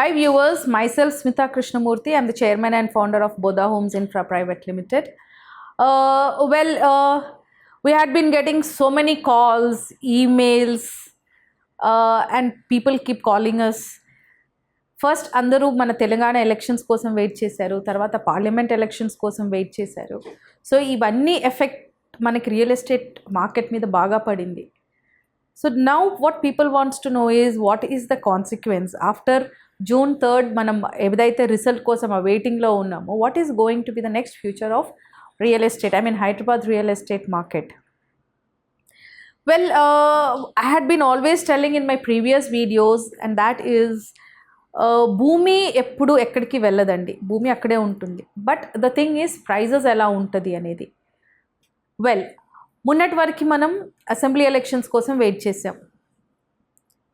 Hi viewers, myself Smita Krishnamurthy. I'm the chairman and founder of Bodha Homes Infra Private Limited. We had been getting so many calls, emails, and people keep calling us. First అందరూ మన Telangana elections కోసం wait చేశారు, తర్వాత parliament elections కోసం wait చేశారు. So ఇవన్నీ effect మనకి real estate market మీద బాగా పడింది. So now what people wants to know is what is the consequence after June 3rd మనం ఏదైతే రిజల్ట్ కోసం ఆ వెయిటింగ్లో ఉన్నామో, what is going to be the next future of real estate, I mean Hyderabad real estate market. Well, I had been always telling in my previous videos, and that is భూమి ఎప్పుడు ఎక్కడికి వెళ్ళదండి, భూమి అక్కడే ఉంటుంది. But the thing is prices ఎలా ఉంటుంది అనేది. Well, మొన్నటి వరకు మనం అసెంబ్లీ ఎలక్షన్స్ కోసం వెయిట్ చేసాం.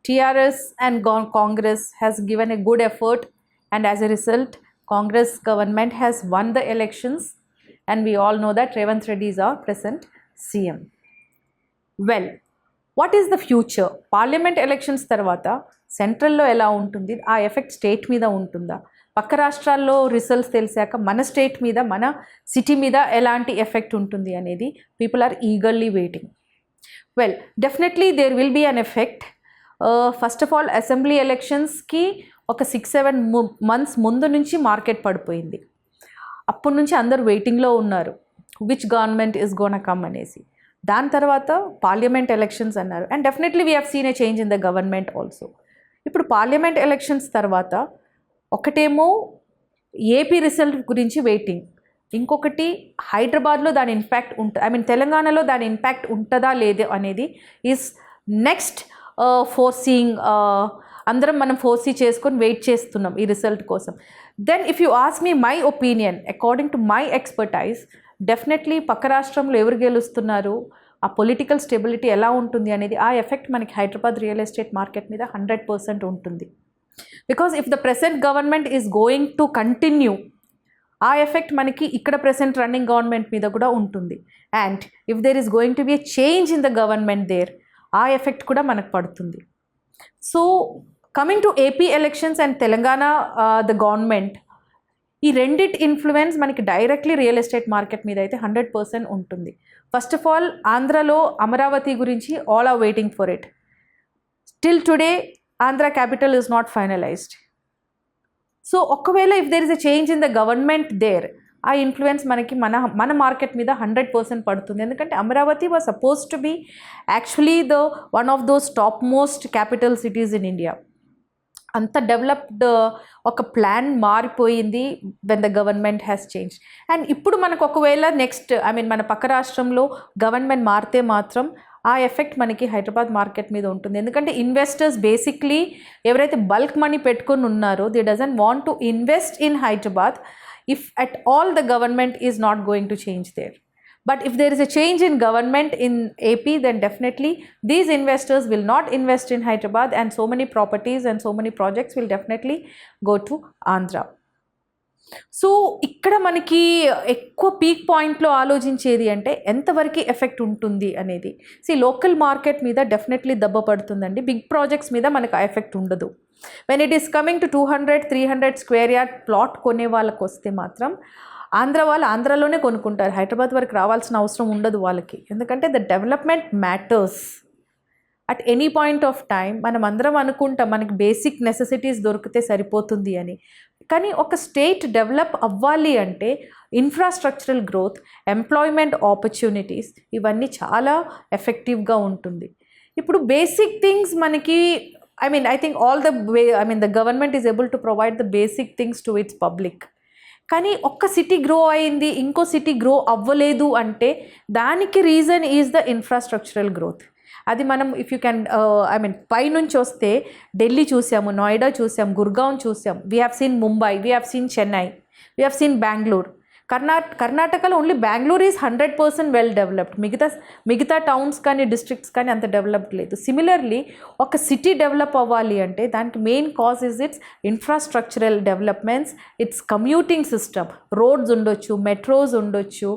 TRS and Congress has given a good effort, and as a result Congress government has won the elections, and we all know that Revanth Reddy is our present CM. Well, what is the future? Parliament elections తర్వాత సెంట్రల్లో ఎలా ఉంటుంది, ఆ effect state మీద ఉంటుందా, పక్క రాష్ట్రాల్లో results తెలిసాక మన స్టేట్ మీద, మన సిటీ మీద ఎలాంటి ఎఫెక్ట్ ఉంటుంది అనేది people are eagerly waiting. Well, definitely there will be an effect. First of all assembly ఎలక్షన్స్కి ఒక 6-7 months ముందు నుంచి మార్కెట్ పడిపోయింది. అప్పటి నుంచి అందరూ వెయిటింగ్లో ఉన్నారు, which government is gonna come అనేసి. దాని తర్వాత పార్లమెంట్ ఎలక్షన్స్ అన్నారు, and definitely we have seen a change in the government also. ఇప్పుడు పార్లమెంట్ ఎలక్షన్స్ తర్వాత ఒకటేమో ఏపీ రిజల్ట్ గురించి వెయిటింగ్, ఇంకొకటి హైదరాబాద్లో దాని ఇంపాక్ట్ తెలంగాణలో దాని ఇంపాక్ట్ ఉంటుందా లేదా అనేది ఈజ్ నెక్స్ట్ ఫోర్సీయింగ్. అందరం మనం ఫోర్సీ చేసుకొని వెయిట్ చేస్తున్నాం ఈ రిజల్ట్ కోసం. Then if you ask me my opinion, according to my expertise, definitely పక్క రాష్ట్రంలో ఎవరు గెలుస్తున్నారు, ఆ పొలిటికల్ స్టెబిలిటీ ఎలా ఉంటుంది అనేది, ఆ ఎఫెక్ట్ మనకి హైదరాబాద్ రియల్ ఎస్టేట్ మార్కెట్ మీద 100% ఉంటుంది. Because if the present government is going to continue, ఆ ఎఫెక్ట్ మనకి ఇక్కడ ప్రెసెంట్ రన్నింగ్ గవర్నమెంట్ మీద కూడా ఉంటుంది. And if there is going to be a change in the government there, ఆ ఎఫెక్ట్ కూడా మనకు పడుతుంది. So coming to AP elections and Telangana the government, ఈ రెండిట్ ఇన్ఫ్లుయెన్స్ మనకి డైరెక్ట్లీ రియల్ ఎస్టేట్ మార్కెట్ మీద అయితే 100% ఉంటుంది. ఫస్ట్ ఆఫ్ ఆల్, ఆంధ్రాలో అమరావతి గురించి all are waiting for it. Till today Andhra capital is not finalised. So ఒకవేళ if there is a change in the government there, ఆ ఇన్ఫ్లుయెన్స్ మనకి మన మార్కెట్ మీద 100% పడుతుంది. ఎందుకంటే Amaravati was suppose to be actually the one of those top most capital cities in India. అంత developed ఒక plan మారిపోయింది when the government has change. And ఇప్పుడు మనకు ఒకవేళ నెక్స్ట్ మన పక్క రాష్ట్రంలో గవర్నమెంట్ మారితే మాత్రం ఆ ఎఫెక్ట్ మనకి హైదరాబాద్ మార్కెట్ మీద ఉంటుంది. ఎందుకంటే ఇన్వెస్టర్స్ బేసిక్లీ ఎవరైతే బల్క్ మనీ పెట్టుకొని ఉన్నారో, they doesn't want to invest in Hyderabad if at all the government is not going to change there. But if there is a change in government in AP, then definitely these investors will not invest in Hyderabad, and so many properties and so many projects will definitely go to Andhra. So ఇక్కడ మనకి ఎక్కువ peak పాయింట్లో ఆలోచించేది అంటే ఎంతవరకు effect ఉంటుంది అనేది. Local market మీద డెఫినెట్లీ దెబ్బ పడుతుందండి, బిగ్ ప్రాజెక్ట్స్ మీద మనకు ఆ ఎఫెక్ట్ ఉండదు. When it is coming to 200-300 square yard plot కొనే వాళ్ళకి వస్తే మాత్రం వాళ్ళు ఆంధ్రాలోనే కొనుక్కుంటారు, హైదరాబాద్ వరకు రావాల్సిన అవసరం ఉండదు వాళ్ళకి. ఎందుకంటే the development matters at any point of time. మనం అందరం అనుకుంటాం మనకి బేసిక్ నెసెసిటీస్ దొరికితే సరిపోతుంది అని, కానీ ఒక స్టేట్ డెవలప్ అవ్వాలి అంటే ఇన్ఫ్రాస్ట్రక్చరల్ గ్రోత్, ఎంప్లాయ్మెంట్ ఆపర్చునిటీస్, ఇవన్నీ చాలా ఎఫెక్టివ్గా ఉంటుంది. ఇప్పుడు బేసిక్ థింగ్స్ మనకి I think all the way, the government is able to provide the basic things to its public. కానీ ఒక్క సిటీ గ్రో అయింది, ఇంకో సిటీ గ్రో అవ్వలేదు అంటే దానికి reason is the infrastructural growth. అది మనం ఇఫ్ యూ క్యాన్ పైనుంచి వస్తే ఢిల్లీ చూసాము, నోయిడా చూసాం, గుర్గావ్ చూసాం, we have seen Mumbai, we have seen Chennai, we have seen Bengaluru. కర్ణాటకలో only Bengaluru is 100% well developed. మిగతా టౌన్స్ కానీ డిస్ట్రిక్ట్స్ కానీ అంత డెవలప్డ్ లేదు. సిమిలర్లీ ఒక సిటీ డెవలప్ అవ్వాలి అంటే దానికి main cause is it's infrastructural developments, it's commuting system, roads ఉండొచ్చు, మెట్రోస్ ఉండొచ్చు,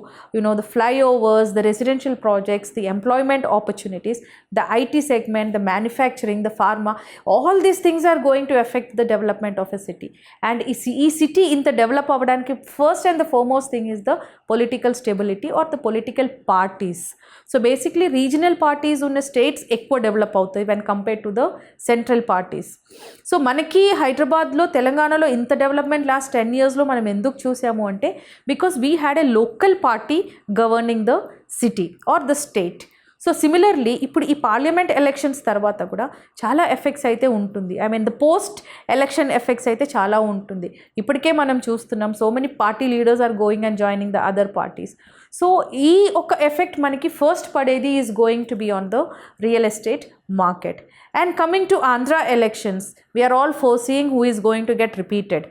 the flyovers, the residential projects, the employment opportunities, the IT segment, the manufacturing, the pharma, all these things are going to effect the development of a city. And ఈ city ఇంత develop అవ్వడానికి first and the foremost thing is the political stability or the political parties. So basically regional parties ఉన్న states ఎక్కువ develop అవుతాయి when compare to the central parties. So మనకి హైదరాబాద్లో, తెలంగాణలో ఇంత డెవలప్మెంట్ లాస్ట్ 10 yearsలో మనం ఎందుకు చూసాము అంటే because we had a local party governing the city or the state. So similarly ఇప్పుడు ఈ పార్లమెంట్ ఎలక్షన్స్ తర్వాత కూడా చాలా ఎఫెక్ట్స్ అయితే ఉంటుంది. ద పోస్ట్ ఎలక్షన్ ఎఫెక్ట్స్ అయితే చాలా ఉంటుంది. ఇప్పటికే మనం చూస్తున్నాం so many party leaders are going and joining the other parties. So ఈ ఒక ఎఫెక్ట్ మనకి ఫస్ట్ పడేది is going to be on the real estate market. And coming to Andhra elections, we are all foreseeing who is going to get repeated.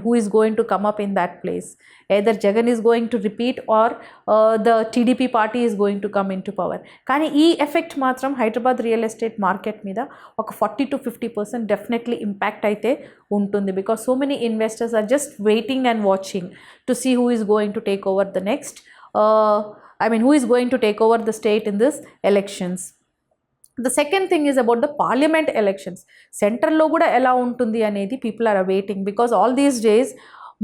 Who is going to come up in that place. Either Jagan is going to repeat or the TDP party is going to come into power. కానీ ఈ effect మాత్రం Hyderabad real estate market మీద ఒక 40 to 50% definitely impact అయితే ఉంటుంది. Because so many investors are just waiting and watching to see who is going to take over the next, who is going to take over the state in this elections. The second thing is about the parliament elections. Central kuda ela untundi anedi people are awaiting, because all these days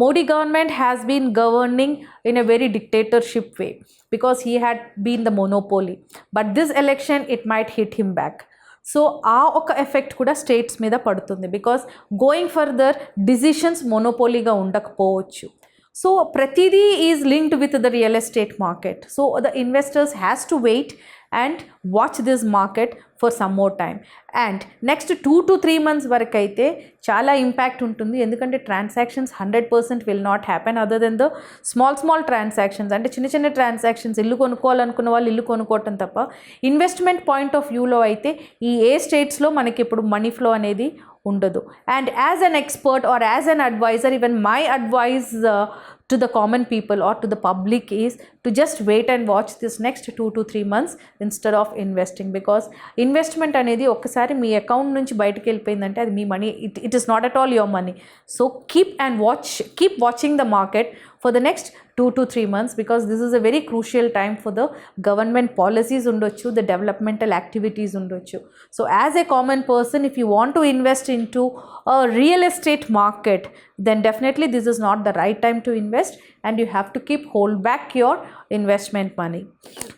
Modi government has been governing in a very dictatorship way because he had been the monopoly. But this election it might hit him back. So ఆ ఒక effect కూడా states మీద పడుతుంది, because going further decisions మొనోపోలీగా ఉండకపోవచ్చు. So ప్రతిదీ is linked with the real estate market. So the investors has to wait and watch this market for some more time. And next 2 to 3 months వరకు అయితే చాలా impact ఉంటుంది, ఎందుకంటే transactions 100% will not happen other than the small transactions. అంటే చిన్న transactions, ఇల్లు కొనుక్కోవాలనుకున్న వాళ్ళు ఇల్లు కొనుక్కోవటం తప్ప ఇన్వెస్ట్మెంట్ పాయింట్ ఆఫ్ వ్యూలో అయితే ఈ స్టేట్స్లో మనకి ఇప్పుడు మనీ ఫ్లో అనేది ఉండదు. And as an expert or as an adviser, even my advice to the common people or to the public is to just wait and watch this next 2 to 3 months instead of investing, because investment అనేది ఒక్కసారి మీ account నుంచి బయటకు వెళ్ళిపోయిందంటే అది మీ money, it is not at all your money. So keep watching the market for the next 2 to 3 months, because this is a very crucial time for the government policies undochu, the developmental activities undochu. So as a common person, if you want to invest into a real estate market, then definitely this is not the right time to invest, and you have to hold back your investment money.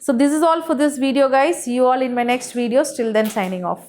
So this is all for this video, guys. See you all in my next video. Till then, signing off.